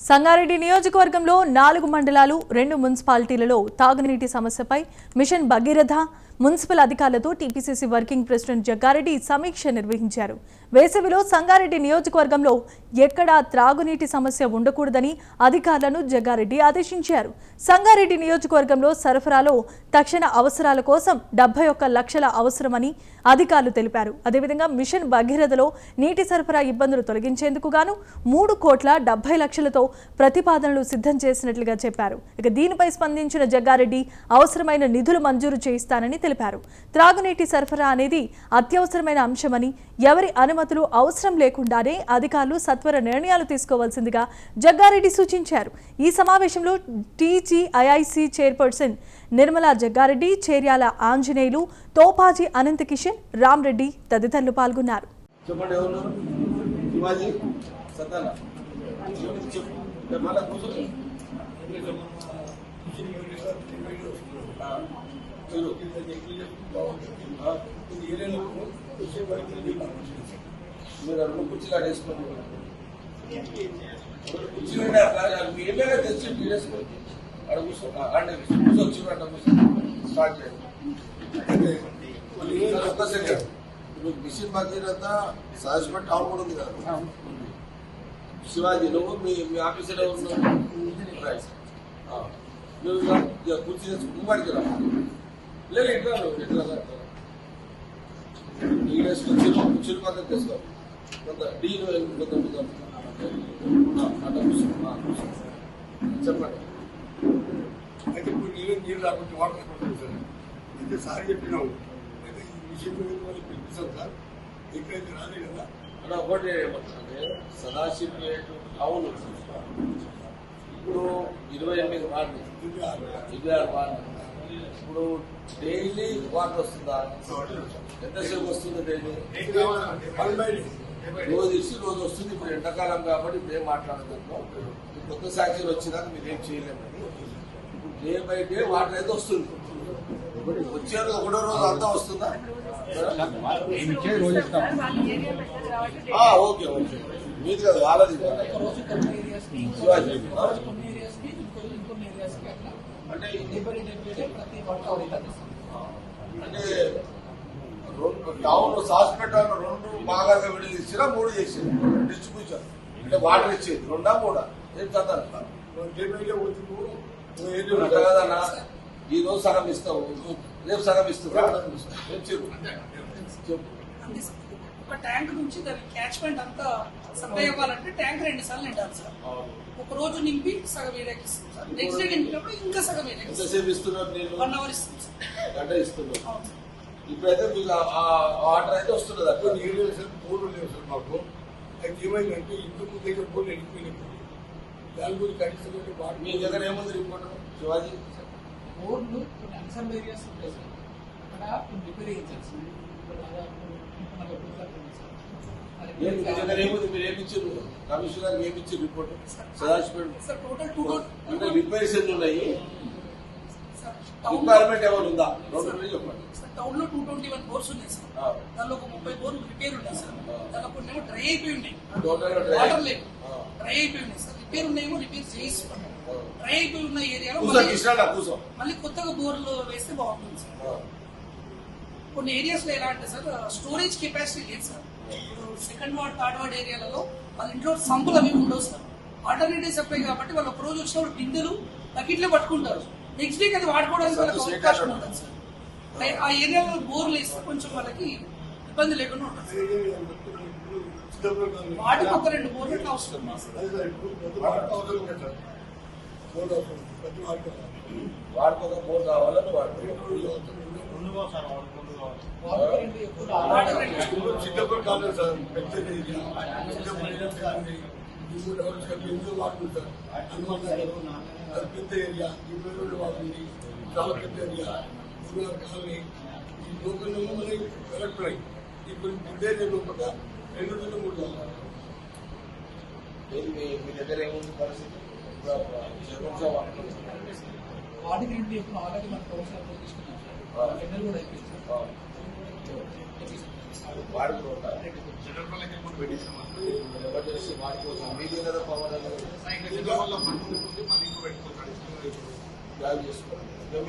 సంగారెడ్డి నియోజకవర్గంలో 4 మండలాలు 2 మున్సిపాలిటీలలో తాగునీటి సమస్యపై మిషన్ భగీరథ మున్సిపల్ అధికారులతో టీపీసీసీ వర్కింగ్ ప్రెసిడెంట్ జగ్గారెడ్డి సమీక్ష నిర్వహించారు. వేసవిలో సంగారెడ్డి నియోజకవర్గంలో ఎక్కడా త్రాగునీటి సమస్య ఉండకూడదని అధికారులను జగ్గారెడ్డి ఆదేశించారు. సంగారెడ్డి నియోజకవర్గంలో సరఫరాలో తక్షణ అవసరాల కోసం 71 లక్షల అవసరమని అధికారులు తెలిపారు. అదేవిధంగా మిషన్ భగీరథలో నీటి సరఫరా ఇబ్బందులు తొలగించేందుకు గాను 3,70,00,000తో ప్రతిపాదనలు సిద్ధం చేసినట్లుగా చెప్పారు. ఇక దీనిపై స్పందించిన జగ్గారెడ్డి అవసరమైన నిధులు మంజూరు చేయిస్తానని తెలిపారు. త్రాగునీటి సరఫరా అనేది అత్యవసరమైన అంశమని ఎవరి అనుమతులు అవసరం లేకుండానే అధికారులు సత్వర నిర్ణయాలు తీసుకోవాల్సిందిగా జగ్గారెడ్డి సూచించారు. ఈ సమావేశంలో టీజీఐఐసీ చైర్పర్సన్ నిర్మలా జగ్గారెడ్డి, చేర్యాల ఆంజనేయులు, తోపాజీ అనంత కిషన్, రామ్రెడ్డి తదితరులు పాల్గొన్నారు. మిషన్ భగీరథ సహజపేట టౌన్ కూడా ఉంది కదా శివాజీ, నువ్వు మీ ఆఫీసర్ కుర్చీ కుమ్మాడికి రా లేదు ఎట్లా కుర్చీలు పక్కన తెసుకో కొంత డీలు చెప్పండి. అయితే ఇప్పుడు నీళ్ళు రాకుండా వాటర్ పడుతుంది సార్. అయితే సార్ చెప్పినావు అయితే ఈ విషయం పిలిపిస్తాం సార్. ఎక్కడైతే రాలే కదా అలా ఒకటి ఏమంటే సదాశివపేట టౌన్ ఇప్పుడు 28 వార్డు 26 వార్డు. ఇప్పుడు డైలీ వాటర్ వస్తుందా? ఎంతసేపు వస్తుంది డైలీ? రోజు ఇచ్చి రోజు వస్తుంది. ఇప్పుడు ఎండాకాలం కాబట్టి ఇప్పుడు ఏం మాట్లాడదాం. కొత్త శాంక్షన్ వచ్చినాక మీరు ఏం చేయలేమని ఇప్పుడు డే బై డే వాటర్ అయితే వస్తుంది. వచ్చేది ఒకటో రోజు అంతా వస్తుందా? ఓకే ఓకే మీది కదా వాళ్ళది శివాజీ. అంటే టౌన్ హాస్పిటల్ 2 భాగాలుగా విడుదల ఇచ్చినా 3 చేసింది డిస్ట్రిబ్యూషన్. అంటే వాటర్ ఇచ్చేది 2 3 ఏం చదవాలి కదన్నా. ఈ రోజు సగం ఇస్తావు, రేపు సగం ఇస్తావు. ఒక ట్యాంక్ నుంచి దాని క్యాచ్మెంట్ అంతా సప్లై అవ్వాలంటే ట్యాంక్ 2 సార్లు నిండాలి సార్. ఒక రోజు నింపి సగం ఏరియాకి ఇస్తాం సార్. నెక్స్ట్ డే నింపినప్పుడు ఇంకా సగం ఏరియాకి ఇస్తున్నారు. 1 అవర్ ఇస్తాం సార్. గంట ఇస్తున్నారు. ఇప్పుడైతే మీకు వాటర్ అయితే వస్తున్నది. అక్కడ నీళ్ళు సార్ బోర్డు లేవు సార్ మాకు. అయితే ఏమైందంటే ఇంతకు దగ్గర బోర్డు వెళ్ళిపోయినప్పుడు దాని గురించి కనీసం వాటర్ మీ దగ్గర ఏముంది రిపోర్ట్ శివాజీ? బోర్డులు కొన్ని అన్సర్వ్ ఏరియాస్ ఉంటాయి సార్. అక్కడ కొన్ని రిపేర్ చేయించాలి సార్. మీరు ఏమిచ్చారు కమిషనర్ ఏమిచ్చారు రిపోర్ట్? సదాశివపేట అంటే రిపేర్స్ ఎన్ని ఉన్నాయి? రిక్వైర్మెంట్ ఏమైనా ఉందా? చెప్పండి. టౌన్ లో 221 బోర్స్ ఉన్నాయి సార్. దానిలో ఒక 30 బోర్లు రిపేర్ ఉన్నాయి సార్. దానిలో కొన్ని డ్రై అయిపోయి ఉన్నాయి, వాటర్ లేవు, డ్రై అయిపోయి ఉన్నాయి సార్. రిపేర్ ఉన్నాయేమో రిపేర్ చేయిస్తున్నాం. డ్రై అయిపోయి ఉన్న ఏరియాలో మళ్ళీ కొత్తగా బోర్లు వేస్తే బాగుంటుంది సార్. కొన్ని ఏరియాస్ లో ఎలా అంటే సార్ స్టోరేజ్ కెపాసిటీ లేదు sir. Second ward third ward ఏరియాలలో వాళ్ళ ఇంట్లో సంపులు అవి ఉండవు సార్. ఆల్టర్నేటివ్ సప్లై కాబట్టి వాళ్ళు ఒక రోజు వచ్చినప్పుడు బిందెలు బకెట్లే పట్టుకుంటారు. నెక్స్ట్ డేకి అది వాడుకోవడానికి వాళ్ళకి అవకాశం ఉంటుంది సార్. ఆ ఏరియాలో బోర్లు వేస్తే కొంచెం వాళ్ళకి ఇబ్బంది లేకుండా ఉంటుంది. వాటికి ఒక 2 బోర్లు ఎట్లా అవసరం వాడికి ఒక బోర్ కావాలని చిత్తపూర్ కాలేదు సార్. పెద్ద వాడుకుంటారు అది పెద్ద ఏరియా. ఈ వాడుతుంది చాలా పెద్ద ఏరియా. కాలనీ ఈ లోకల్ మనకి ఎలక్ట్రాయి ఇప్పుడు ఇదే లోపల 2 నుండి 3 మీ దగ్గర ఏముంది పరిస్థితి? వాటికి 2 ఎప్పుడు ఆల్రెడీ మన కౌన్సిల్ తీసుకున్నాం సార్. టెండర్ కూడా అయిపోయింది సార్. వాడుకోవాలి ఎమర్జెన్సీ వాడుకోవచ్చు. మీదే కదా పవర్ వల్ల పన్ను ఉంటుంది, మళ్ళీ ఇంకో పెట్టుకోవాలి, జాయిన్ చేసుకోవాలి.